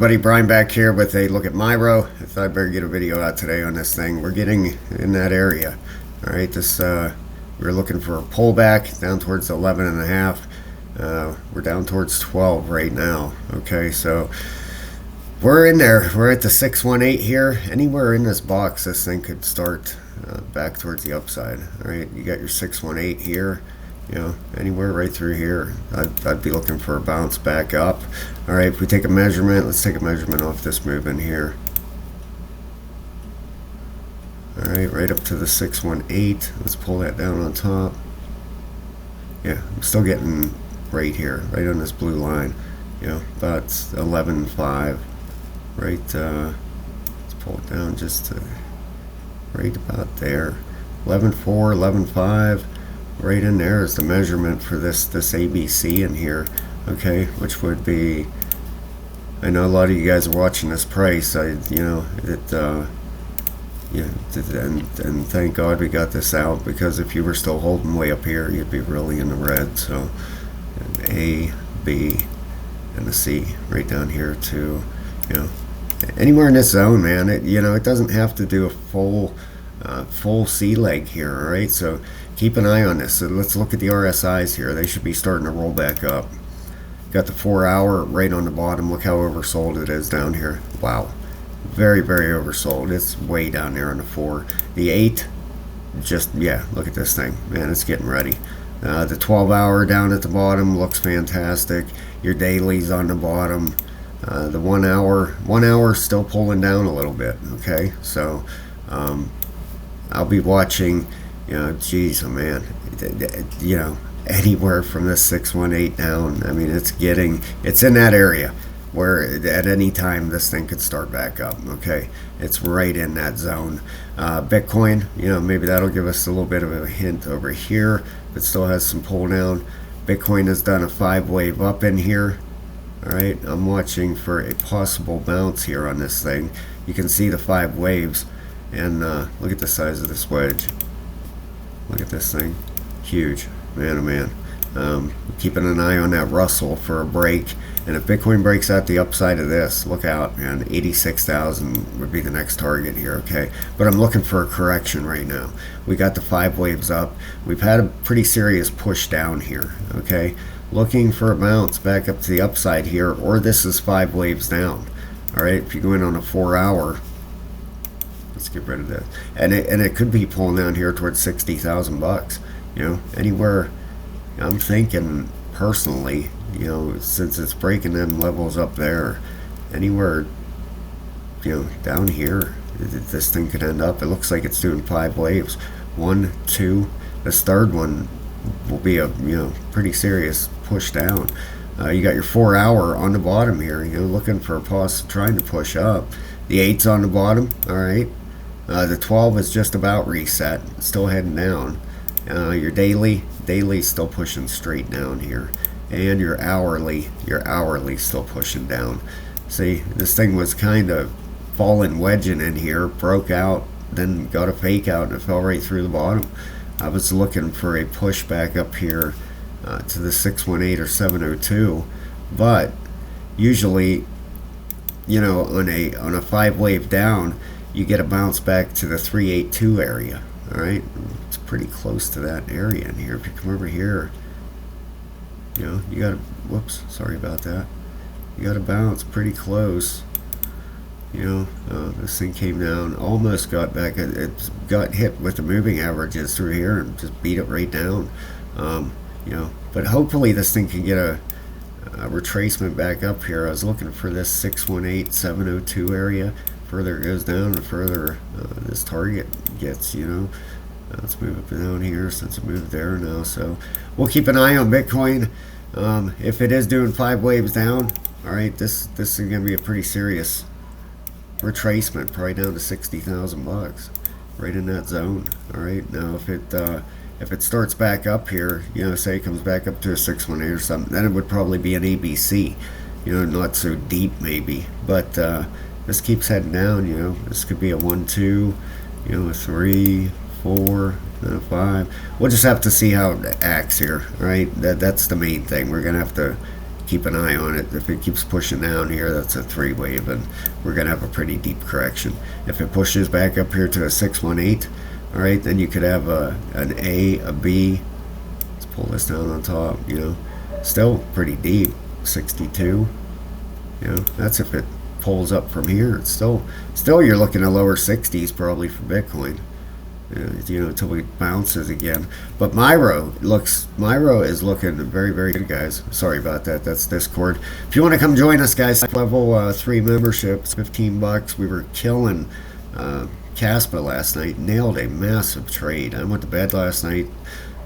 Buddy Brian back here with a look at Myro. I thought I'd better get a video out today on this thing. We're getting in that area. All right, we're looking for a pullback down towards 11 and a half. We're down towards 12 right now. Okay, so we're in there. We're at the 618 here. Anywhere in this box, this thing could start back towards the upside. All right, you got your 618 here. You know, anywhere right through here, I'd be looking for a bounce back up. All right, if we take a measurement, let's take a measurement off this move in here. All right up to the 618. Let's pull that down on top. Yeah, I'm still getting right here, right on this blue line. You know, about 11.5. Right, let's pull it down just to right about there. 11.4, 11.5. Right in there is the measurement for this ABC in here, okay, which would be, I know a lot of you guys are watching this price, and thank God we got this out, because if you were still holding way up here, you'd be really in the red. So an A, B, and a C right down here too. You know, anywhere in this zone, man, it doesn't have to do a full C leg here. All right, so keep an eye on this. So let's look at the RSIs here. They should be starting to roll back up. Got the 4 hour right on the bottom. Look how oversold it is down here. Wow, very oversold. It's way down there on the 4. The 8, just, yeah, look at this thing, man, it's getting ready. The 12 hour down at the bottom looks fantastic. Your dailies on the bottom. The 1 hour still pulling down a little bit. Okay, so I'll be watching. You know, geez, oh man, you know, anywhere from this 618 down. I mean, it's in that area where at any time this thing could start back up. Okay, it's right in that zone. Bitcoin, you know, maybe that'll give us a little bit of a hint over here. It still has some pull down. Bitcoin has done a 5 wave up in here. All right, I'm watching for a possible bounce here on this thing. You can see the 5 waves, and look at the size of this wedge. Look at this thing, huge, man, oh man. Keeping an eye on that Russell for a break, and if Bitcoin breaks out the upside of this, look out, man. 86,000 would be the next target here. Okay, but I'm looking for a correction right now. We got the 5 waves up. We've had a pretty serious push down here. Okay, looking for a bounce back up to the upside here, or this is 5 waves down. All right, if you go in on a 4 hour. Let's get rid of this, and it could be pulling down here towards 60,000 bucks. You know, anywhere. I'm thinking personally, you know, since it's breaking them levels up there, anywhere, you know, down here, this thing could end up. It looks like it's doing 5 waves. 1, 2. This third one will be a, you know, pretty serious push down. You got your 4 hour on the bottom here. You know, looking for a pause, trying to push up. The 8's on the bottom. All right. The 12 is just about reset, still heading down. Your daily still pushing straight down here, and your hourly still pushing down. See, this thing was kind of falling, wedging in here, broke out, then got a fake out, and it fell right through the bottom. I was looking for a push back up here to the 618 or 702, but usually, you know, on a 5 wave down, you get a bounce back to the 382 area. All right, it's pretty close to that area in here. If you come over here, you know, you got to, whoops, sorry about that. You got to bounce pretty close. You know, this thing came down, almost got back. It got hit with the moving averages through here and just beat it right down. You know, but hopefully this thing can get a retracement back up here. I was looking for this 618, 702 area. Further it goes down, the further this target gets, you know. Let's move it down here since it moved there now. So we'll keep an eye on Bitcoin. If it is doing 5 waves down, all right, this is going to be a pretty serious retracement, probably down to 60,000 bucks, right in that zone. All right, now if it starts back up here, you know, say it comes back up to a 618 or something, then it would probably be an ABC, you know, not so deep maybe, but this keeps heading down. You know, this could be a 1, 2, you know, a 3, 4, and a 5. We'll just have to see how it acts here. All right, that's the main thing. We're gonna have to keep an eye on it. If it keeps pushing down here, that's a 3 wave, and we're going to have a pretty deep correction. If it pushes back up here to a 618, all right, then you could have an A, a B. Let's pull this down on top, you know. Still pretty deep, 62. You know, that's if it pulls up from here. It's still you're looking at lower 60s probably for Bitcoin. You know, until it bounces again. But Myro is looking very, very good, guys. Sorry about that. That's Discord. If you want to come join us, guys, level 3 membership, it's $15. We were killing Caspa last night. Nailed a massive trade. I went to bed last night,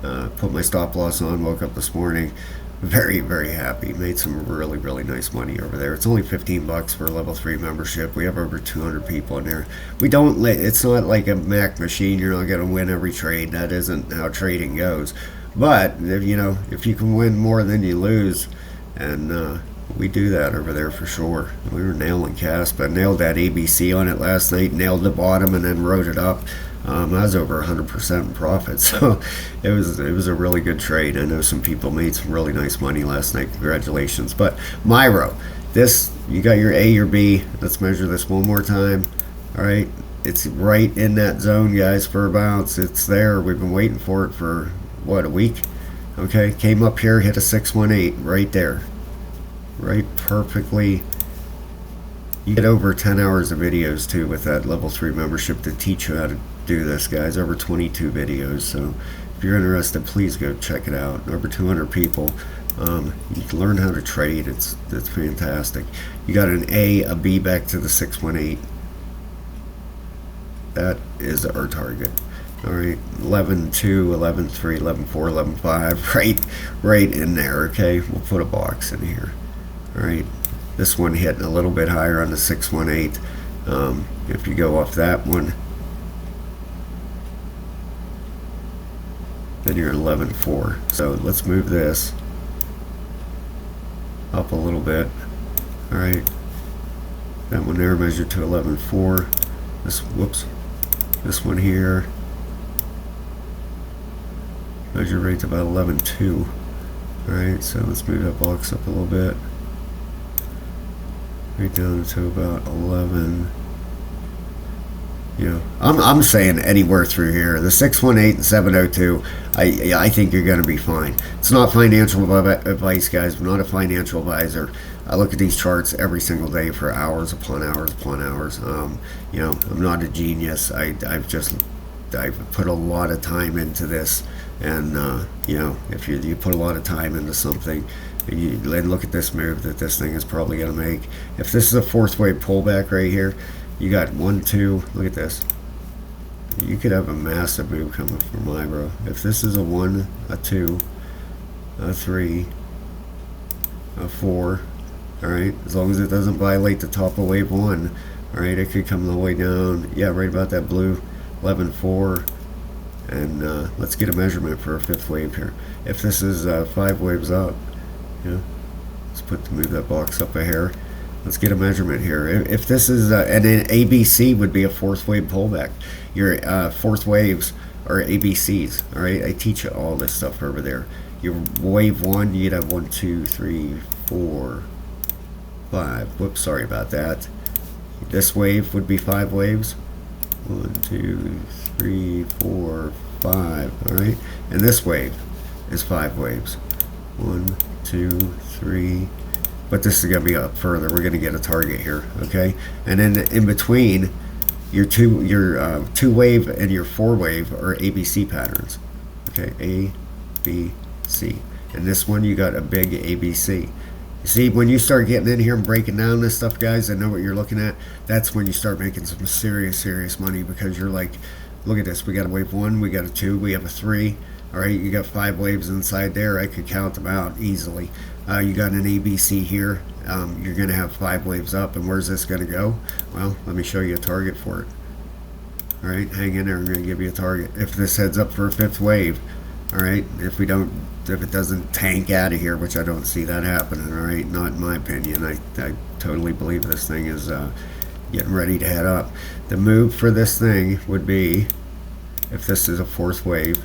put my stop loss on, woke up this morning. Very, very happy. Made some really, really nice money over there. It's only $15 for a level 3 membership. We have over 200 people in there. We don't it's not like a Mac machine. You're not going to win every trade. That isn't how trading goes. But, you know, if you can win more than you lose, and we do that over there for sure. We were nailing Caspa. Nailed that ABC on it last night. Nailed the bottom and then wrote it up. I was over 100% in profit, so it was a really good trade. I know some people made some really nice money last night. Congratulations. But Myro, this, you got your A, your B. Let's measure this one more time. All right, it's right in that zone, guys, for a bounce. It's there. We've been waiting for it for what, a week? Okay, came up here, hit a 618 right there, right perfectly. You get over 10 hours of videos too with that level 3 membership to teach you how to do this, guys. Over 22 videos. So if you're interested, please go check it out. Over 200 people. You can learn how to trade. It's fantastic. You got an A, a B back to the 618. That is our target. All right, 11.2, 11.3, 11.4, 11.5, right in there. Okay, we'll put a box in here. All right. This one hitting a little bit higher on the 618. If you go off that one, then you're at 11.4. So let's move this up a little bit. All right, that one there measured to 11.4. This one here measure rate's about 11.2. All right, so let's move that box up a little bit. Right down to about 11. You know, I'm saying anywhere through here. The 618 and 702, I think you're going to be fine. It's not financial advice, guys. I'm not a financial advisor. I look at these charts every single day for hours upon hours upon hours. You know, I'm not a genius. I've put a lot of time into this, and you know, if you put a lot of time into something, and look at this move that this thing is probably going to make. If this is a 4th wave pullback right here, you got 1, 2. Look at this. You could have a massive move coming from Myro. If this is a 1, a 2, a 3, a 4, all right. As long as it doesn't violate the top of wave 1, all right. It could come the way down. Yeah, right about that blue 11.4. And let's get a measurement for a 5th wave here. If this is 5 waves up. Yeah, let's move that box up a hair. Let's get a measurement here. If this is and then ABC would be a 4th wave pullback. Your 4th waves are ABCs. All right, I teach you all this stuff over there. Your wave 1, you'd have 1, 2, 3, 4, 5. Whoops, sorry about that. This wave would be 5 waves. 1, 2, 3, 4, 5. All right, and this wave is 5 waves. 1, 2, 3, but this is going to be up further. We're going to get a target here, okay? And then in between, your 2 wave and your 4 wave are ABC patterns, okay? A, B, C, and this one you got a big ABC. You see, when you start getting in here and breaking down this stuff, guys, I know what you're looking at. That's when you start making some serious money, because you're like, look at this. We got a wave 1, we got a 2, we have a 3. All right, you got 5 waves inside there. I could count them out easily. You got an ABC here. You're going to have 5 waves up. And where's this going to go? Well, let me show you a target for it. All right, hang in there. I'm going to give you a target. If this heads up for a 5th wave, all right, if it doesn't tank out of here, which I don't see that happening, all right, not in my opinion. I totally believe this thing is getting ready to head up. The move for this thing would be, if this is a 4th wave,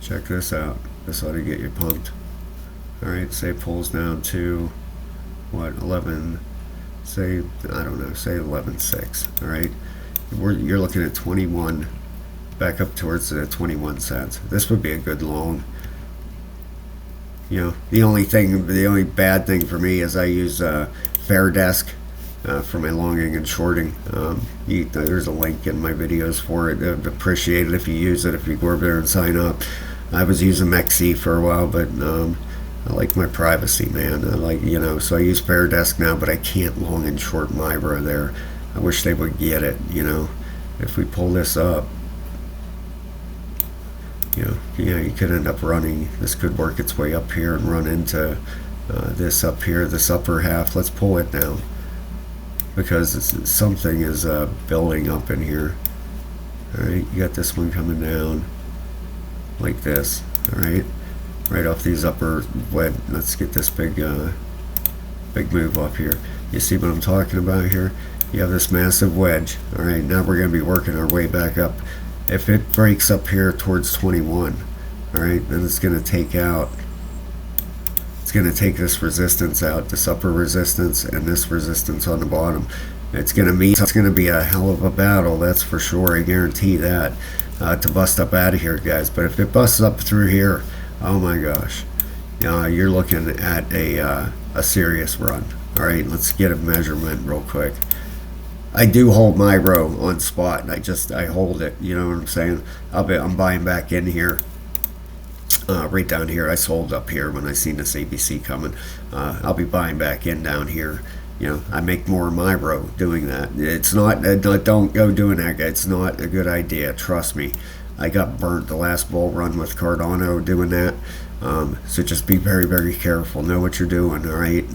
check this out. This ought to get you pumped. All right, say it pulls down to what, 11, say, I don't know, say 11.6. All right, you're looking at 21, back up towards the 21 cents. This would be a good long. You know, the only bad thing for me is I use Fair Desk for my longing and shorting. There's a link in my videos for it. I'd appreciate it if you use it, if you go over there and sign up. I was using Mexi for a while, but I like my privacy, man. I like, you know, so I use Fair Desk now, but I can't long and short Myro there. I wish they would get it, you know. If we pull this up, you know, you could end up running, this could work its way up here and run into this up here, this upper half. Let's pull it down, because something is building up in here. All right, you got this one coming down like this. All right, right off these upper wedge. Let's get this big move up here. You see what I'm talking about here? You have this massive wedge. All right, now we're going to be working our way back up. If it breaks up here towards 21, all right, then it's going to take out, it's going to take this resistance out, this upper resistance and this resistance on the bottom. It's going to be a hell of a battle, that's for sure. I guarantee that, to bust up out of here, guys. But if it busts up through here, oh my gosh, you're looking at a serious run. All right, let's get a measurement real quick. I do hold Myro on spot, and I hold it. You know what I'm saying? I'm buying back in here. Right down here, I sold up here when I seen this ABC coming. I'll be buying back in down here. You know, I make more Myro doing that. It's not. Don't go doing that, guys. It's not a good idea. Trust me. I got burnt the last bull run with Cardano doing that. So just be very, very careful. Know what you're doing, all right?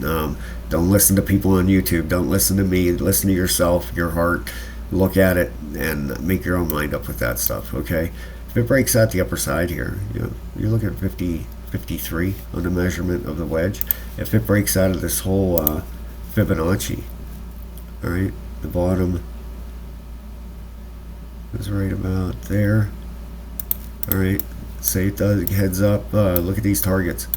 Don't listen to people on YouTube. Don't listen to me. Listen to yourself, your heart. Look at it and make your own mind up with that stuff, okay? If it breaks out the upper side here, you know, you're looking at 53 on the measurement of the wedge. If it breaks out of this whole Fibonacci, all right, the bottom is right about there. All right, say it does, heads up. Look at these targets.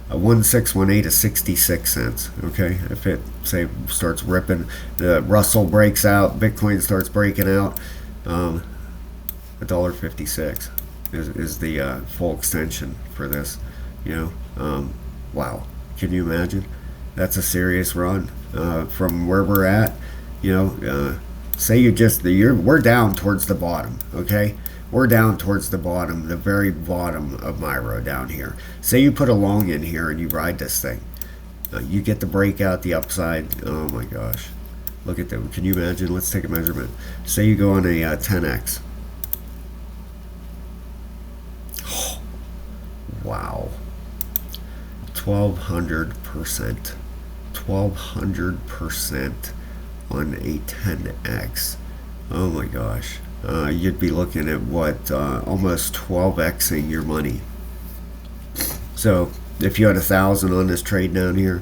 1618 is 66 cents. Okay, if it say starts ripping, the Russell breaks out, Bitcoin starts breaking out, $1.56 is the full extension for this. You know, wow, can you imagine? That's a serious run from where we're at. You know, say we're down towards the bottom. Okay. We're down towards the bottom, the very bottom of Myro down here. Say you put a long in here and you ride this thing. You get the breakout, the upside. Oh my gosh. Look at that. Can you imagine? Let's take a measurement. Say you go on a 10x. Oh, wow. 1,200%. 1,200% on a 10x. Oh my gosh. You'd be looking at what, almost 12xing your money. So if you had 1,000 on this trade down here,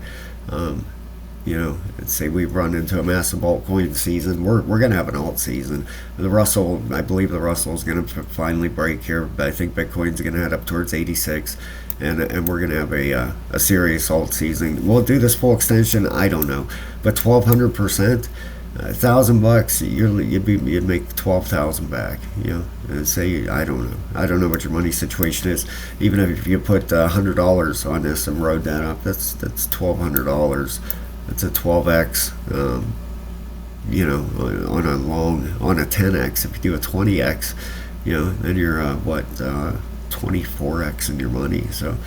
you know, let's say we run into a massive altcoin season, we're going to have an alt season. The Russell, I believe the Russell is going to finally break here. But I think Bitcoin's going to head up towards 86, and we're going to have a serious alt season. Will it do this full extension? I don't know, but 1,200%. $1,000, you'd make 12,000 back. You know, and say I don't know what your money situation is. Even if you put $100 on this and rode that up, that's $1,200. That's a 12x. You know, on a 10x. If you do a 20x, you know, then you're 24x in your money. So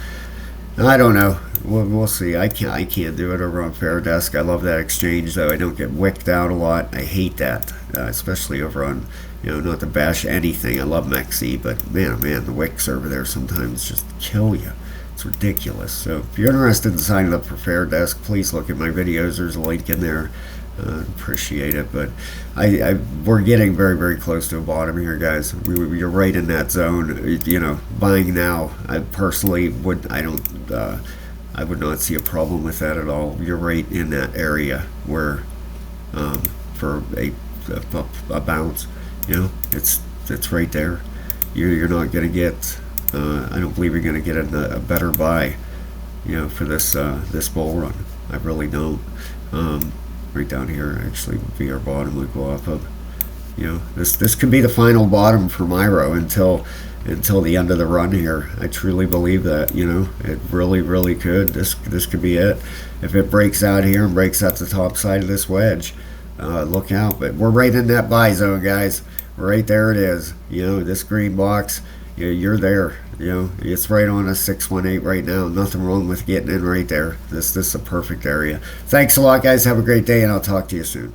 I don't know. We'll see. I can't do it over on Fair Desk. I love that exchange, though. I don't get wicked out a lot. I hate that, especially over on, you know, not to bash anything. I love Mexi, but man, the wicks over there sometimes just kill you. It's ridiculous. So if you're interested in signing up for Fair Desk, please look at my videos. There's a link in there. Appreciate it, but we're getting very, very close to a bottom here, guys. You're right in that zone. You know, buying now, I personally I would not see a problem with that at all. You're right in that area where for a bounce, you know, it's right there. You're not going to get. I don't believe you're going to get a better buy for this bull run. I really don't. Right down here, actually, would be our bottom we go off of. This could be the final bottom for Myro until the end of the run here. I truly believe that. It really could. This could be it. If it breaks out here and breaks out the top side of this wedge, look out. But we're right in that buy zone, guys. Right there it is. This green box. You're there. It's right on a 618 right now. Nothing wrong with getting in right there. This is a perfect area. Thanks a lot, guys. Have a great day, and I'll talk to you soon.